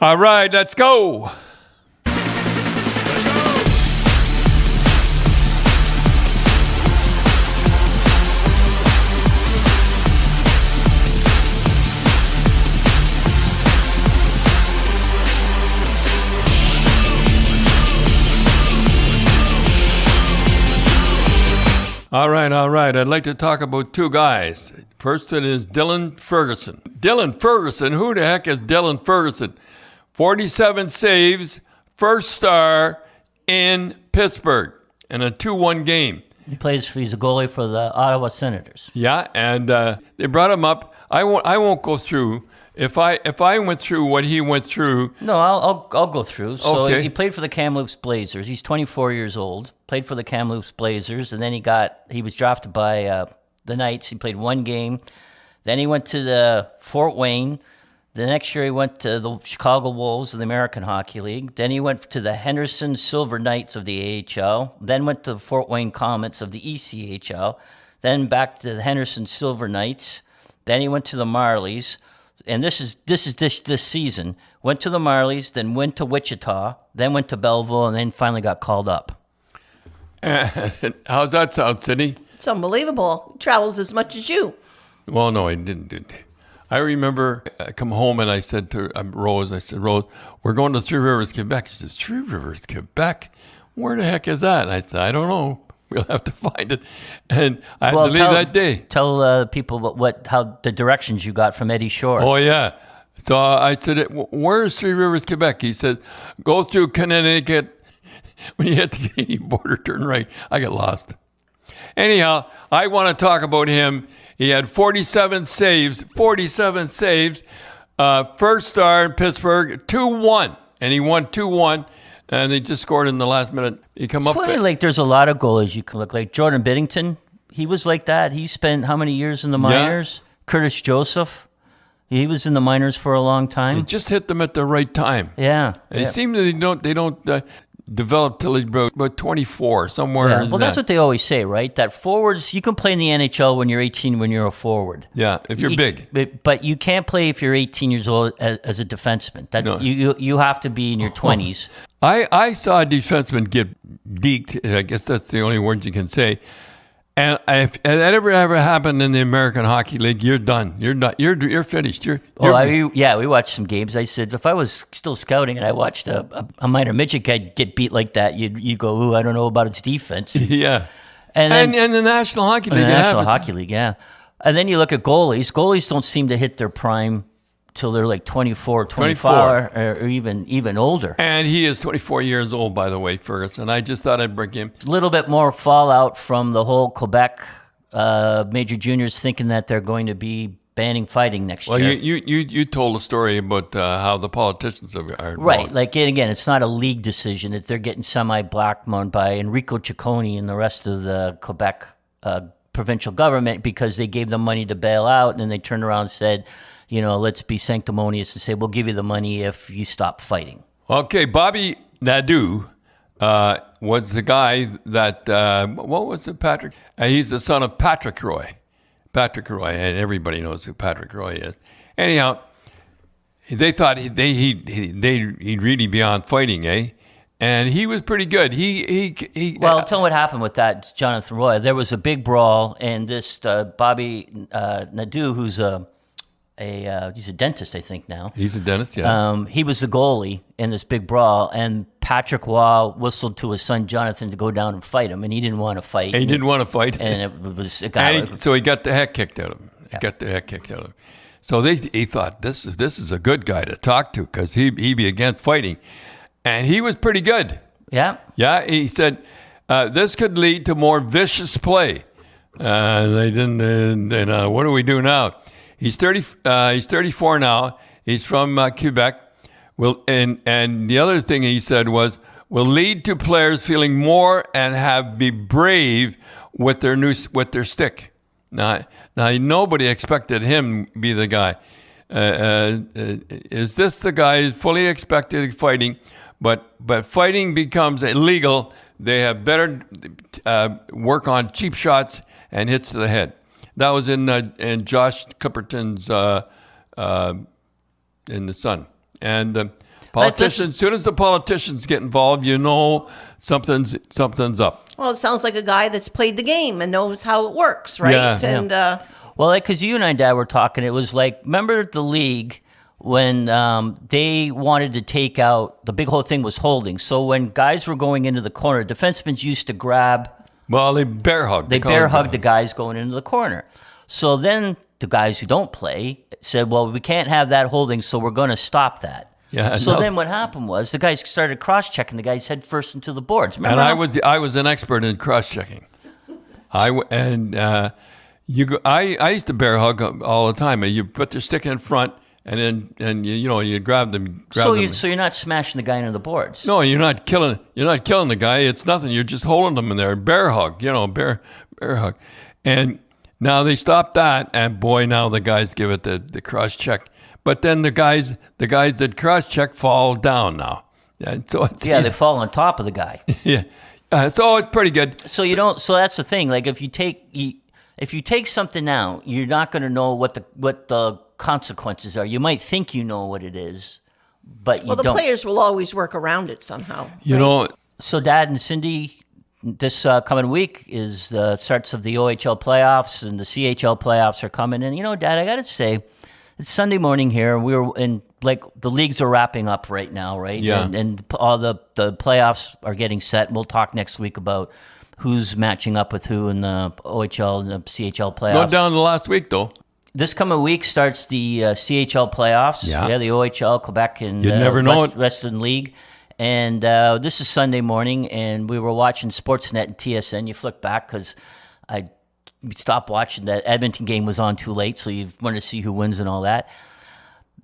All right, let's go. All right. I'd like to talk about two guys. First one is Dylan Ferguson. Dylan Ferguson, who the heck is Dylan Ferguson? 47 saves, first star in Pittsburgh in a 2-1 game. He's a goalie for the Ottawa Senators. Yeah, and they brought him up. I won't go through. If I went through what he went through. No, I'll go through. So okay. He played for the Kamloops Blazers. He's 24 years old. Played for the Kamloops Blazers, and then he was drafted by the Knights. He played one game. Then he went to the Fort Wayne. The next year he went to the Chicago Wolves of the American Hockey League. Then he went to the Henderson Silver Knights of the AHL. Then went to the Fort Wayne Comets of the ECHL. Then back to the Henderson Silver Knights. Then he went to the Marlies. And this is this season. Went to the Marlies, then went to Wichita, then went to Belleville, and then finally got called up. How's that sound, Sydney? It's unbelievable. He travels as much as you. Well, no, he didn't. I remember I come home and I said to Rose, Rose, we're going to Three Rivers, Quebec. She says, Three Rivers, Quebec? Where the heck is that? And I said, I don't know. We'll have to find it. And I had to leave that day. Tell people how the directions you got from Eddie Shore. Oh, yeah. So I said, where's Three Rivers, Quebec? He said, go through Connecticut. When you hit the Canadian border, turn right. I got lost. Anyhow, I want to talk about him. He had 47 saves. First star in Pittsburgh, 2-1. And he won 2-1. And he just scored in the last minute. He come it's up. Funny, like there's a lot of goalies you can look like. Jordan Biddington, he was like that. He spent how many years in the minors? Yeah. Curtis Joseph, he was in the minors for a long time. He just hit them at the right time. Yeah. It seems that they don't develop till he's about 24, somewhere. Yeah. Well, that's what they always say, right? That forwards, you can play in the NHL when you're 18 when you're a forward. Yeah, if you're big. But you can't play if you're 18 years old as a defenseman. No. You have to be in your 20s. I saw a defenseman get deked. I guess that's the only words you can say. And if that ever happened in the American Hockey League, you're done. You're not. You're finished. We watched some games. I said if I was still scouting and I watched a minor midget guy get beat like that, you go, ooh, I don't know about its defense. Yeah. And the National Hockey League. The National Hockey League, yeah. And then you look at goalies. Goalies don't seem to hit their prime till they're like 24, 25, or even older. And he is 24 years old, by the way, Ferguson. I just thought I'd bring him. A little bit more fallout from the whole Quebec major juniors thinking that they're going to be banning fighting next year. Well, you told a story about how the politicians are involved. Right. Like, again, it's not a league decision. They're getting semi-blackmailed by Enrico Ciccone and the rest of the Quebec provincial government because they gave them money to bail out, and then they turned around and said, let's be sanctimonious and say, we'll give you the money if you stop fighting. Okay, Bobby Nadeau was the guy that, what was it, Patrick? He's the son of Patrick Roy. Patrick Roy, and everybody knows who Patrick Roy is. Anyhow, they thought he'd really be on fighting, eh? And he was pretty good. Well, tell me what happened with that, Jonathan Roy. There was a big brawl, and this Bobby Nadeau, who's he's a dentist, I think now. He's a dentist, yeah. He was the goalie in this big brawl, and Patrick Roy whistled to his son Jonathan to go down and fight him, and he didn't want to fight. And he didn't want to fight. And it was a guy. So he got the heck kicked out of him. So he thought, this is a good guy to talk to because he'd be against fighting. And he was pretty good. Yeah. Yeah, he said, this could lead to more vicious play. They didn't, what do we do now? He's 34 now. He's from Quebec. And the other thing he said was, will lead to players feeling more and be brave with their stick. Now nobody expected him to be the guy. Is this the guy who's fully expected fighting? But fighting becomes illegal. They have better work on cheap shots and hits to the head. That was in Josh Clipperton's in the Sun. And Politicians, as soon as the politicians get involved, you know something's up. Well, it sounds like a guy that's played the game and knows how it works, right? Yeah. And Well, because you and I, Dad, were talking, it was like, remember the league when they wanted to take out, the big whole thing was holding. So when guys were going into the corner, defensemen used to grab. Well, they bear hug. They bear hug the guys going into the corner. So then the guys who don't play said, well, we can't have that holding, so we're going to stop that. Yeah. So then what happened was the guys started cross-checking the guys head first into the boards. Remember And I was an expert in cross-checking. I used to bear hug all the time. You put your stick in front, and then you grab them. So you're not smashing the guy into the boards. No, you're not killing the guy. It's nothing. You're just holding them in there. Bear hug, bear hug. And now they stopped that, and boy, now the guys give it the cross check. But then the guys that cross check fall down now. And so they fall on top of the guy. Yeah. So it's pretty good. So you don't. So that's the thing. Like if you take something out, you're not going to know what the consequences are. You might think you know what it is, but you don't. Well, the players will always work around it somehow. You know. So, Dad and Cindy, this coming week is the starts of the OHL playoffs, and the CHL playoffs are coming. And Dad, I got to say, it's Sunday morning here. We're in the leagues are wrapping up right now, right? Yeah. And all the playoffs are getting set. And we'll talk next week about who's matching up with who in the OHL and the CHL playoffs. Go down to last week though. This coming week starts the CHL playoffs. Yeah. The OHL, Quebec, and You'd never know it. Western League. And this is Sunday morning, and we were watching Sportsnet and TSN. You flick back because I stopped watching. That Edmonton game was on too late, so you wanted to see who wins and all that.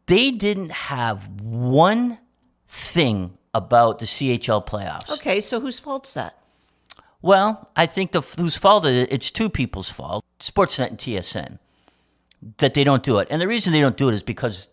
They didn't have one thing about the CHL playoffs. Okay, so whose fault's that? Well, I think whose fault it is, it's two people's fault, Sportsnet and TSN, that they don't do it. And the reason they don't do it is because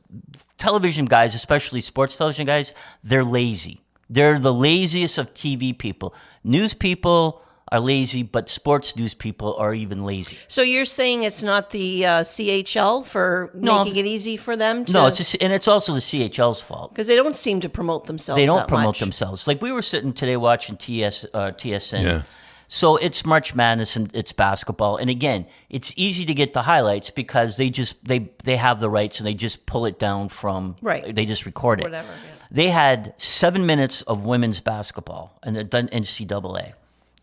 television guys, especially sports television guys, they're lazy. They're the laziest of TV people. News people are lazy, but sports news people are even lazy. So you're saying it's not the CHL for making it easy for them to... No, and it's also the CHL's fault. Because they don't seem to promote themselves They don't that promote much. themselves. Like we were sitting today watching TSN. Yeah. So it's March Madness and it's basketball. And again, it's easy to get the highlights because they have the rights and they just pull it down from... Right. They just record it. Whatever, yeah. They had 7 minutes of women's basketball and they're done NCAA.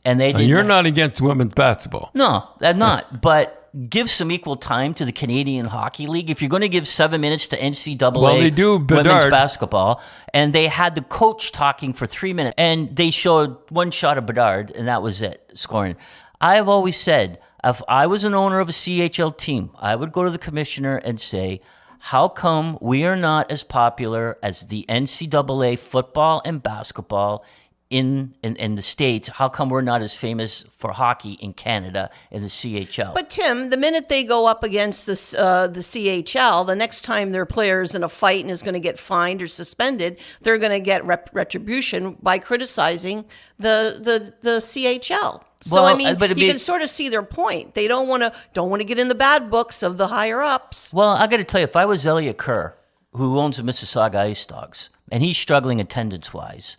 And they did You're not against women's basketball. No, I'm not. But give some equal time to the Canadian Hockey League. If you're going to give 7 minutes to NCAA Well, they do women's Bedard. basketball, and they had the coach talking for 3 minutes, and they showed one shot of Bedard, and that was it, scoring. I have always said, if I was an owner of a CHL team, I would go to the commissioner and say, how come we are not as popular as the NCAA football and basketball in the States? How come we're not as famous for hockey in Canada in the CHL? But Tim, the minute they go up against the CHL, the next time their player's in a fight and is going to get fined or suspended, they're going to get retribution by criticizing the CHL. So Well, I mean, but you can sort of see their point. They don't want to get in the bad books of the higher ups. Well, I got to tell you, if I was Elliot Kerr, who owns the Mississauga Ice Dogs, and he's struggling attendance-wise,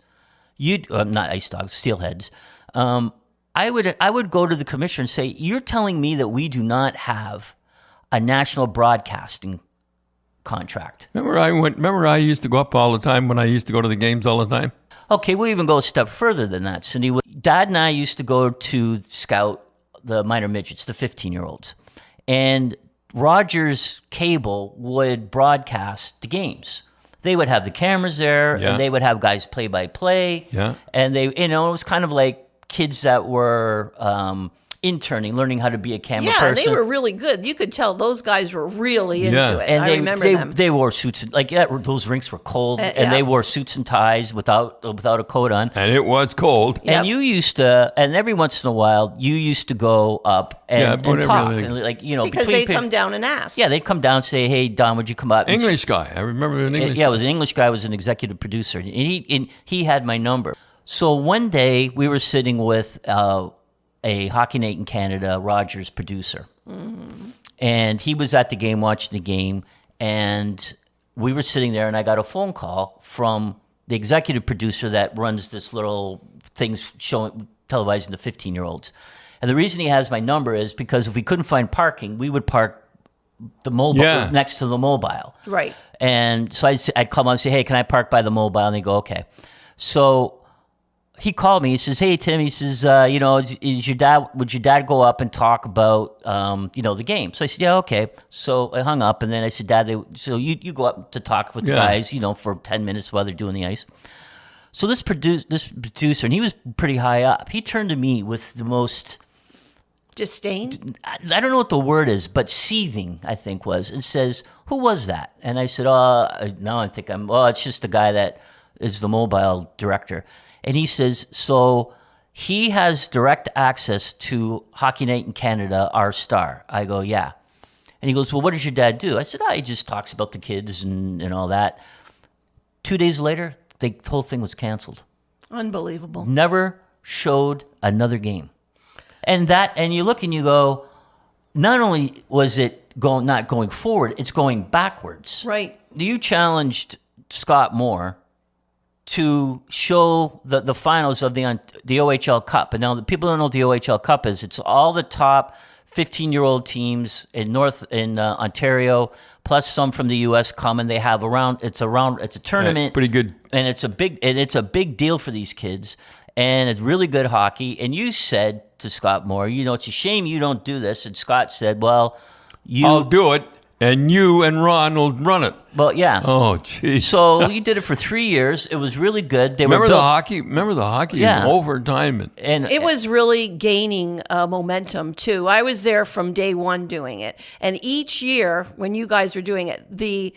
not Ice Dogs, Steelheads, I would go to the commissioner and say, you're telling me that we do not have a national broadcasting contract. Remember I used to go up all the time when I used to go to the games all the time? Okay, we'll even go a step further than that, Cindy. Dad and I used to go to scout the minor midgets, the 15-year-olds. And Rogers Cable would broadcast the games. They would have the cameras there, Yeah. and they would have guys play-by-play. Yeah. And they, it was kind of like kids that were interning, learning how to be a camera person. Yeah, they were really good. You could tell those guys were really into Yeah. it. And I remember them. they wore suits, those rinks were cold, and yeah. they wore suits and ties without a coat on. And it was cold. Yep. And you used to, and every once in a while, you used to go up and whatever talk, they- and because between they come down and ask. Yeah, they'd come down and say, "Hey, Don, would you come up?" And English guy. I remember an English yeah, guy. it was an English guy, was an executive producer, and he had my number. So one day we were sitting with a Hockey Night in Canada Rogers producer, and he was at the game watching the game, and we were sitting there, and I got a phone call from the executive producer that runs this little things showing televising the 15-year-olds. And the reason he has my number is because if we couldn't find parking, we would park the mobile next to the mobile. Right. And so I'd call him and say, hey, can I park by the mobile? And they go, okay. So he called me. He says, hey, Tim, he says, would your dad go up and talk about, the game? So I said, yeah, okay. So I hung up, and then I said, Dad, you go up to talk with the guys, for 10 minutes while they're doing the ice. So this producer, and he was pretty high up, he turned to me with the most... Disdain? I don't know what the word is, but seething, I think was, and says, who was that? And I said, now I think it's just the guy that is the mobile director. And he says, so he has direct access to Hockey Night in Canada, our star. I go, yeah. And he goes, well, what does your dad do? I said, he just talks about the kids and all that. 2 days later, the whole thing was canceled. Unbelievable. Never showed another game. And you look and you go, not only was it not going forward, it's going backwards. Right. You challenged Scott Moore to show the finals of the OHL Cup. And now the people don't know what the OHL Cup is. It's all the top 15-year-old teams in Ontario, plus some from the U.S. come, and they have it's a tournament. Pretty good. And it's a big deal for these kids. And it's really good hockey. And you said to Scott Moore, it's a shame you don't do this. And Scott said, well, I'll do it, and you and Ron will run it. Well, yeah. Oh, jeez. So you did it for 3 years. It was really good. Remember the hockey in overtime? And it was really gaining momentum, too. I was there from day one doing it. And each year, when you guys were doing it, the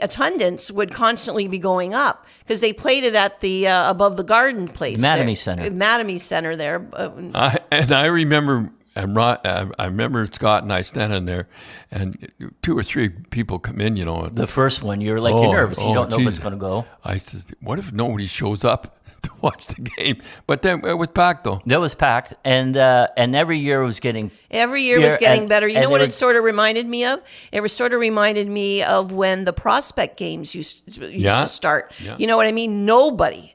attendance would constantly be going up because they played it at the above the garden place. Mattamy Center. Mattamy Center there. I remember... And I remember Scott and I standing there, and 2 or 3 people come in, The first one, you're you're nervous. You don't know what's going to go. I says, what if nobody shows up to watch the game? But then it was packed, though. It was packed, and every year was getting... Every year was getting better. You know what it sort of reminded me of? It sort of reminded me of when the prospect games used to start. Yeah. You know what I mean?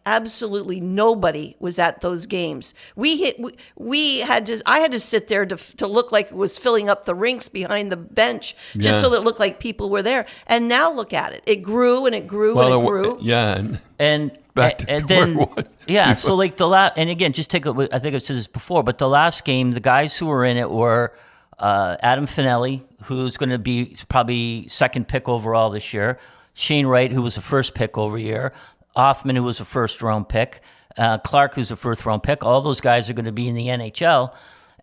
Absolutely nobody was at those games. I had to sit there to look like it was filling up the rinks behind the bench just so that it looked like people were there. And now look at it. It grew and it grew and it grew. Yeah. And back to and where then it was. Yeah, so like the last, and again, just take I think I've said this before, but the last game, the guys who were in it were Adam Finelli, who's going to be probably second pick overall this year, Shane Wright, who was the first pick over year, Othman, who was a first round pick, Clark, who's a first round pick. All those guys are going to be in the NHL,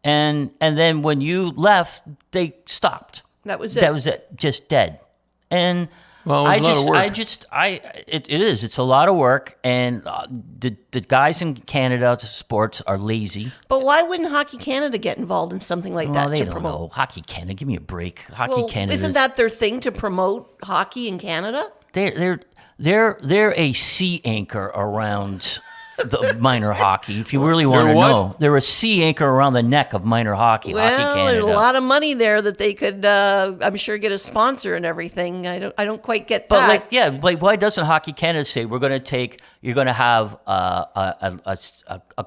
and then when you left, they stopped. That was it. That was it, just dead, and. Well, it was a lot of work. It is. It's a lot of work, and the guys in Canada sports are lazy. But why wouldn't Hockey Canada get involved in something like that they to don't promote? know. Hockey Canada, give me a break. Hockey Canada, isn't that their thing to promote hockey in Canada? They're a sea anchor around the minor hockey. If you really want to what? know, they're a sea anchor around the neck of minor hockey. Hockey Canada. There's a lot of money there that they could, I'm sure, get a sponsor and everything. I don't quite get that. But why doesn't Hockey Canada say you're going to have a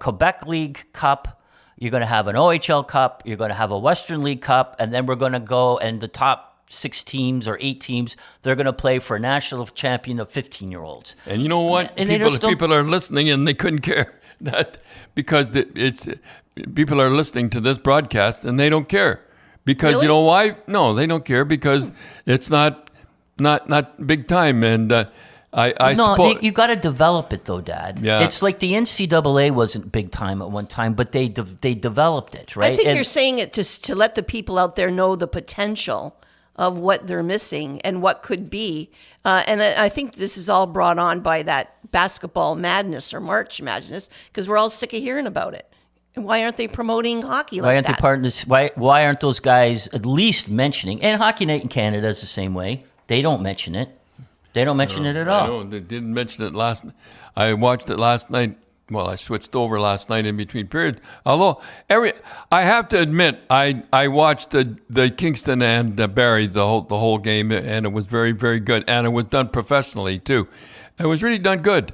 Quebec League Cup, you're going to have an OHL Cup, you're going to have a Western League Cup, and then we're going to go and the top 6 teams or 8 teams, they're going to play for a national champion of 15-year-olds. And you know what? And people are listening, and they couldn't care that because people are listening to this broadcast, and they don't care because Really? you know why? No, they don't care because it's not big time. And I suppose you got to develop it though, Dad. Yeah. It's like the NCAA wasn't big time at one time, but they developed it, right? I think you're saying it to let the people out there know the potential of what they're missing and what could be. And I think this is all brought on by that basketball madness or March madness because we're all sick of hearing about it. And why aren't they promoting hockey like that? Why aren't they part of this? Why aren't those guys at least mentioning? And Hockey Night in Canada is the same way. They don't mention it. They don't mention it at all. No, they didn't mention it last night. I watched it last night I switched over last night in between periods. Although I have to admit, I watched the Kingston and Barrie the whole game, and it was very, very good, and it was done professionally too. It was really done good,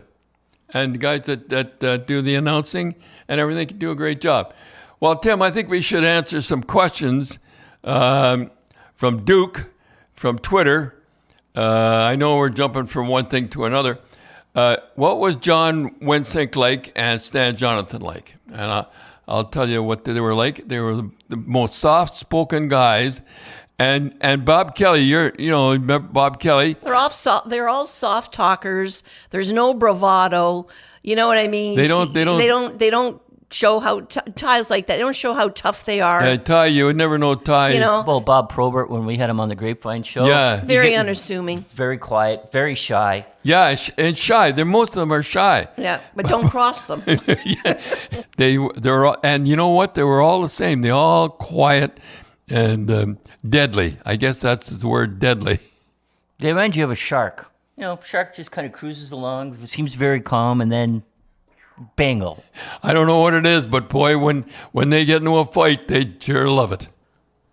and the guys that do the announcing and everything do a great job. Well, Tim, I think we should answer some questions from Duke from Twitter. I know we're jumping from one thing to another. What was John Winsink like and Stan Jonathan like? And I'll tell you what they were like. They were the most soft-spoken guys. And Bob Kelly, remember Bob Kelly? They're all soft talkers. There's no bravado. You know what I mean? They don't show how Ty's like that. They don't show how tough they are. Yeah, Ty, you would never know Ty. You know, Well, Bob Probert, when we had him on the Grapevine show, Yeah. very unassuming. very quiet, very shy. Yeah, and shy. Most of them are shy. Yeah, but don't cross them. They're all, and you know what? They were all the same. They all quiet and deadly. I guess that's the word, deadly. They remind you of a shark. Shark just kind of cruises along, seems very calm, and then bango. I don't know what it is, but boy, when they get into a fight, they sure love it.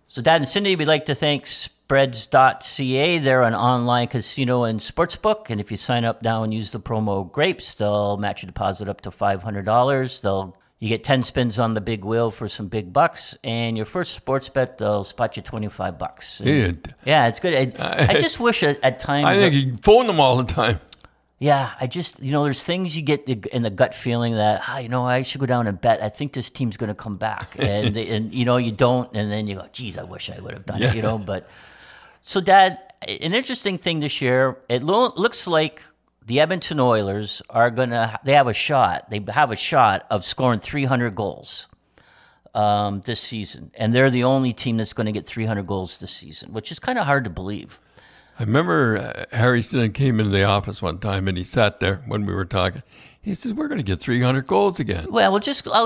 So, Dad and Cindy, we'd like to thank Spreads.ca. They're an online casino and sportsbook, and if you sign up now and use the promo GRAPES, they'll match your deposit up to $500. You get 10 spins on the big wheel for some big bucks, and your first sports bet, they'll spot you $25. Yeah, it's good. I just wish at times... I think you phone them all the time. Yeah, I just, there's things you get in the gut feeling that, I should go down and bet. I think this team's going to come back. And, you don't. And then you go, geez, I wish I would have done it, But so, Dad, an interesting thing this year, it looks like the Edmonton Oilers they have a shot. They have a shot of scoring 300 goals this season. And they're the only team that's going to get 300 goals this season, which is kind of hard to believe. I remember Harry Stinson came into the office one time and he sat there when we were talking. He says, we're going to get 300 goals again. Well, I'll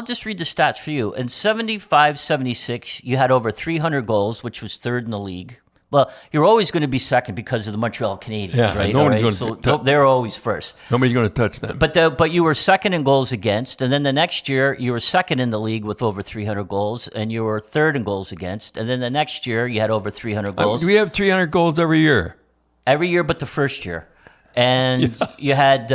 just read the stats for you. In 75-76, you had over 300 goals, which was third in the league. Well, you're always going to be second because of the Montreal Canadiens, right? No one's going to they're always first. Nobody's going to touch them. But you were second in goals against, and then the next year you were second in the league with over 300 goals, and you were third in goals against, and then the next year you had over 300 goals. We have 300 goals every year. Every year but the first year. And you had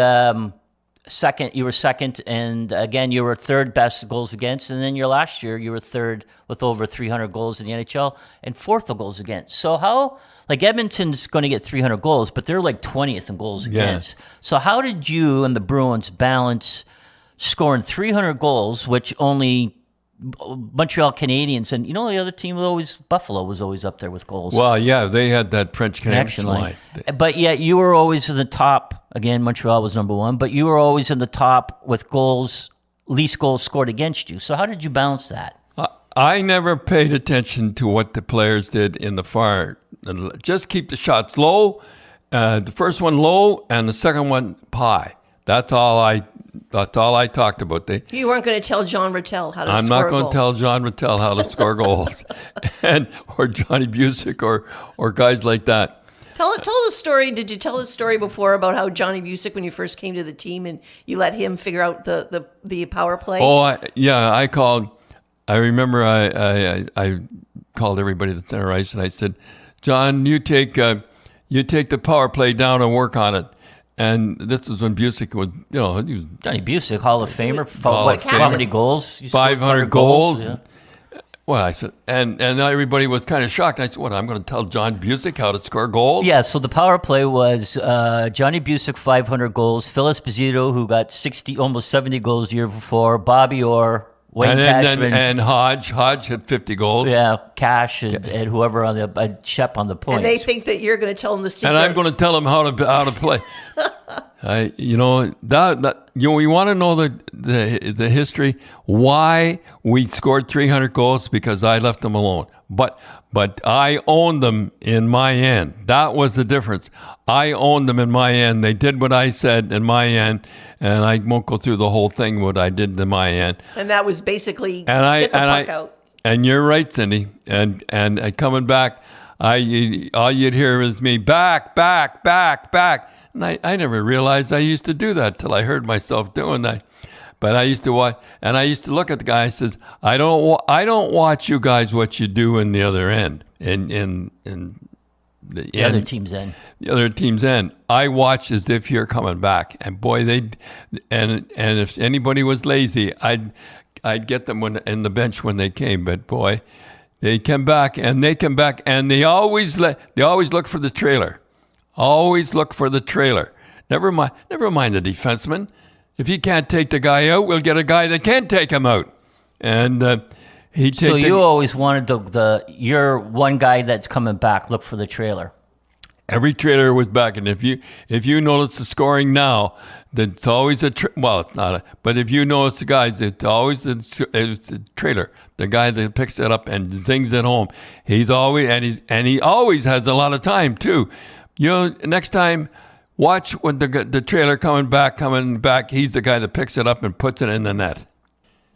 second, you were second, and again, you were third best goals against, and then your last year, you were third with over 300 goals in the NHL, and fourth of goals against. So how, Edmonton's going to get 300 goals, but they're 20th in goals against. So how did you and the Bruins balance scoring 300 goals, which only Montreal Canadiens and the other team was Buffalo was always up there with goals. Well, yeah, they had that French connection line. But yet you were always in the top. Again, Montreal was number one, but you were always in the top with least goals scored against you. So how did you balance that? I never paid attention to what the players did in the far. Just keep the shots low, the first one low, and the second one high. That's all I talked about. You weren't going to tell John Rattel how to I'm score not going to tell John Rattel how to score goals, or Johnny Busick or guys like that. Tell the story. Did you tell the story before about how Johnny Busick, when you first came to the team, and you let him figure out the power play? Oh, I called. I remember I called everybody to center ice and I said, John, you take the power play down and work on it. And this was when Busick was, he was Johnny Busick, Hall of Famer. How many goals? 500 goals. Yeah. Well, I said, and everybody was kind of shocked. I said, what, I'm going to tell John Busick how to score goals? Yeah, so the power play was Johnny Busick, 500 goals, Phil Esposito, who got almost 70 goals the year before, Bobby Orr, Wayne Cashman. And Hodge had 50 goals. Yeah, Cash and whoever on the Shep on the points. And they think that you're going to tell them the secret. And I'm going to tell them how to play. You want to know the history why we scored 300 goals, because I left them alone. But I owned them in my end. That was the difference. I owned them in my end. They did what I said in my end, and I won't go through the whole thing what I did in my end. And that was basically get the puck out. And you're right, Cindy. And coming back, all you'd hear was me back. And I never realized I used to do that till I heard myself doing that. But I used to watch, and I used to look at the guy. I says, I don't watch you guys what you do in the other end, in the other team's end. The other team's end. I watch as if you're coming back, and boy, and if anybody was lazy, I'd get them in the bench when they came. But boy, they come back, and they always look for the trailer. Always look for the trailer. Never mind the defenseman. If he can't take the guy out, we'll get a guy that can take him out. And So you always wanted your one guy that's coming back, look for the trailer. Every trailer was back, and if you notice the scoring now, that's always well, it's not but if you notice the guys, it's always the trailer, the guy that picks it up and zings it home. He always has a lot of time too. Next time, watch when the trailer coming back. He's the guy that picks it up and puts it in the net.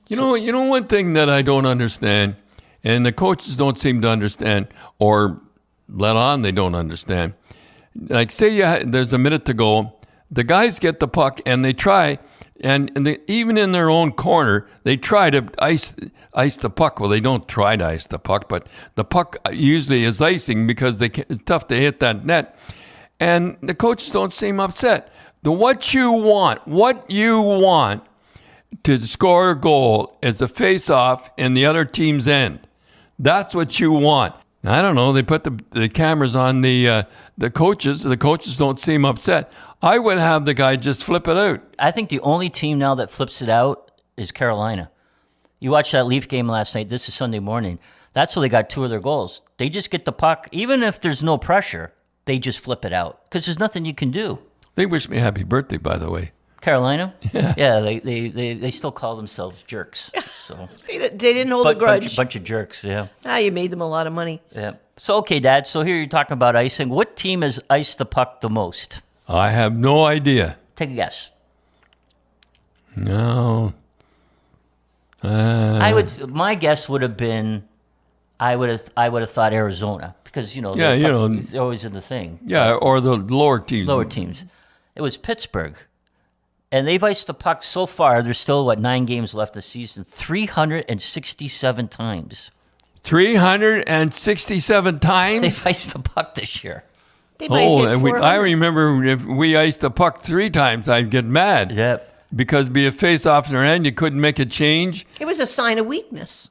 You know one thing that I don't understand, and the coaches don't seem to understand, or let on they don't understand. Like say there's a minute to go, the guys get the puck and they try, and even in their own corner they try to ice the puck. Well, they don't try to ice the puck, but the puck usually is icing because it's tough to hit that net. And the coaches don't seem upset. What you want to score a goal is a face-off in the other team's end. That's what you want. I don't know. They put the cameras on the coaches. The coaches don't seem upset. I would have the guy just flip it out. I think the only team now that flips it out is Carolina. You watched that Leaf game last night. This is Sunday morning. That's how they got 2 of their goals. They just get the puck. Even if there's no pressure, they just flip it out because there's nothing you can do. They wish me happy birthday, by the way. Carolina? Yeah, they still call themselves jerks. So They didn't hold a grudge. Bunch of jerks, yeah. You made them a lot of money. Yeah. So, okay, Dad, so here you're talking about icing. What team has iced the puck the most? I have no idea. Take a guess. No. My guess would have been, I would have thought Arizona because they're always in the thing. Yeah, or the lower teams. Lower teams. It was Pittsburgh. And they've iced the puck so far. There's still, 9 games left this season? 367 times. 367 times? They've iced the puck this year. They might hit I remember if we iced the puck 3 times, I'd get mad. Yep. Because it'd be a face-off in their end, you couldn't make a change. It was a sign of weakness.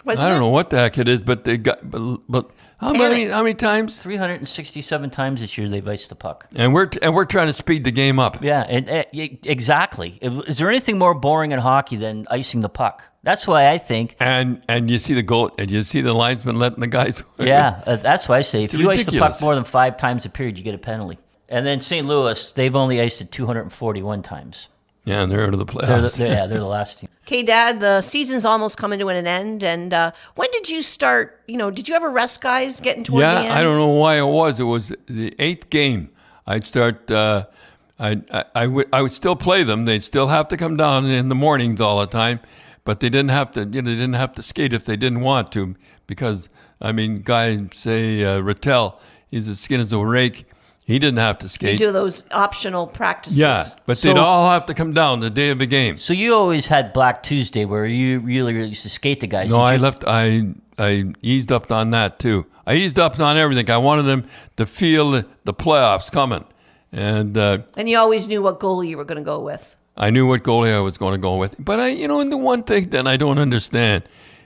I don't know what the heck it is, but they got. But how many times? 367 times this year they've iced the puck. And we're trying to speed the game up. Yeah, exactly. Is there anything more boring in hockey than icing the puck? That's why I think. And you see the goal, and you see the linesman letting the guys. Yeah, that's why I say if you ice the ridiculous. puck more than 5 times a period, you get a penalty. And then St. Louis, they've only iced it 241 times. Yeah, and they're out of the playoffs. They're the last team. Okay, Dad, the season's almost coming to an end. And when did you start? Did you ever rest guys getting toward the end? Yeah, I don't know why it was. It was the 8th game. I'd start. I would still play them. They'd still have to come down in the mornings all the time, but they didn't have to. They didn't have to skate if they didn't want to, because guy say Rattel, he's as skin as a rake. He didn't have to skate. You do those optional practices. Yeah, but they'd all have to come down the day of the game. So you always had Black Tuesday where you really used to skate the guys. No, I left. I eased up on that too. I eased up on everything. I wanted them to feel the playoffs coming, and you always knew what goalie you were going to go with. I knew what goalie I was going to go with. But and the one thing that I don't understand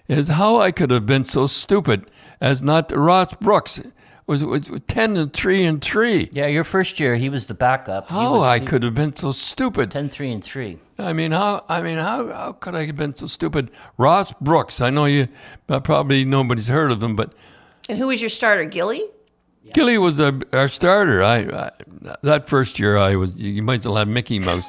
is how I could have been so stupid as not to Ross Brooks. Was 10-3-3. Yeah, your first year he was the backup. I could have been so stupid. 10-3-3. How could I have been so stupid? Ross Brooks. I know you probably nobody's heard of him, but. And who was your starter, Gilly? Yeah. Gilly was our starter. I that first year you might as well have Mickey Mouse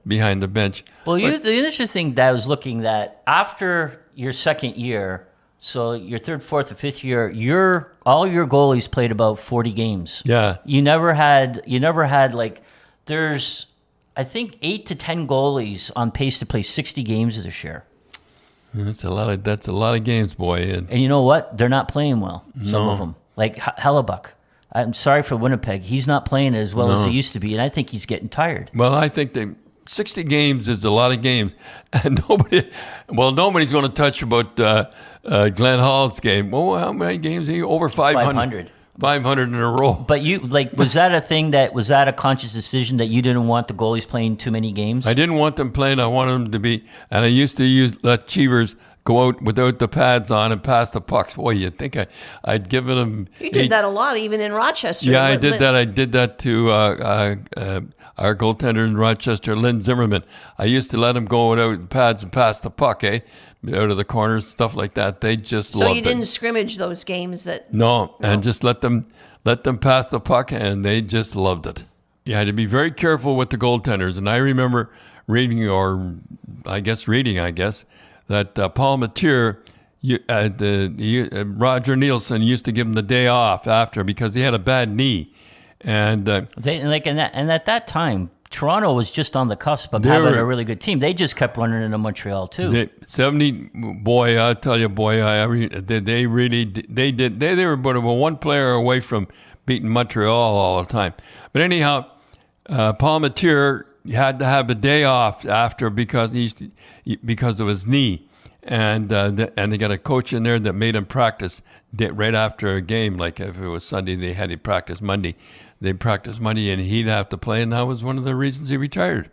behind the bench. Well, the interesting thing that I was looking at after your second year. So your 3rd, 4th, or 5th year, all your goalies played about 40 games. Yeah. You never had there's I think 8 to 10 goalies on pace to play 60 games this year. That's a lot of games, boy. And you know what? They're not playing well. Some of them, like Hellebuck. I'm sorry for Winnipeg. He's not playing as well as he used to be, and I think he's getting tired. Well, I think 60 games is a lot of games, and nobody's going to touch about Glenn Hall's game. Well, how many games? Over 500. 500. 500 in a row. But was that a conscious decision that you didn't want the goalies playing too many games? I didn't want them playing. I wanted them to be, and I used to let Cheevers go out without the pads on and pass the pucks. Boy, you'd think I'd given them. You did that a lot, even in Rochester. Yeah, I did that. I did that to our goaltender in Rochester, Lynn Zimmerman. I used to let him go without pads and pass the puck, out of the corners, stuff like that. They just loved it. So you didn't scrimmage those games No, and just let them pass the puck, and they just loved it. You had to be very careful with the goaltenders. And I remember reading, that Paul Matier, Roger Nielsen used to give him the day off after because he had a bad knee, and at that time, Toronto was just on the cusp of having a really good team. They just kept running into Montreal too. 70, boy, I tell you, they were about one player away from beating Montreal all the time. But anyhow, Paul Matier had to have a day off after because of his knee, and they got a coach in there that made him practice right after a game. Like if it was Sunday, they had to practice Monday. They practiced Monday, and he'd have to play, and that was one of the reasons he retired.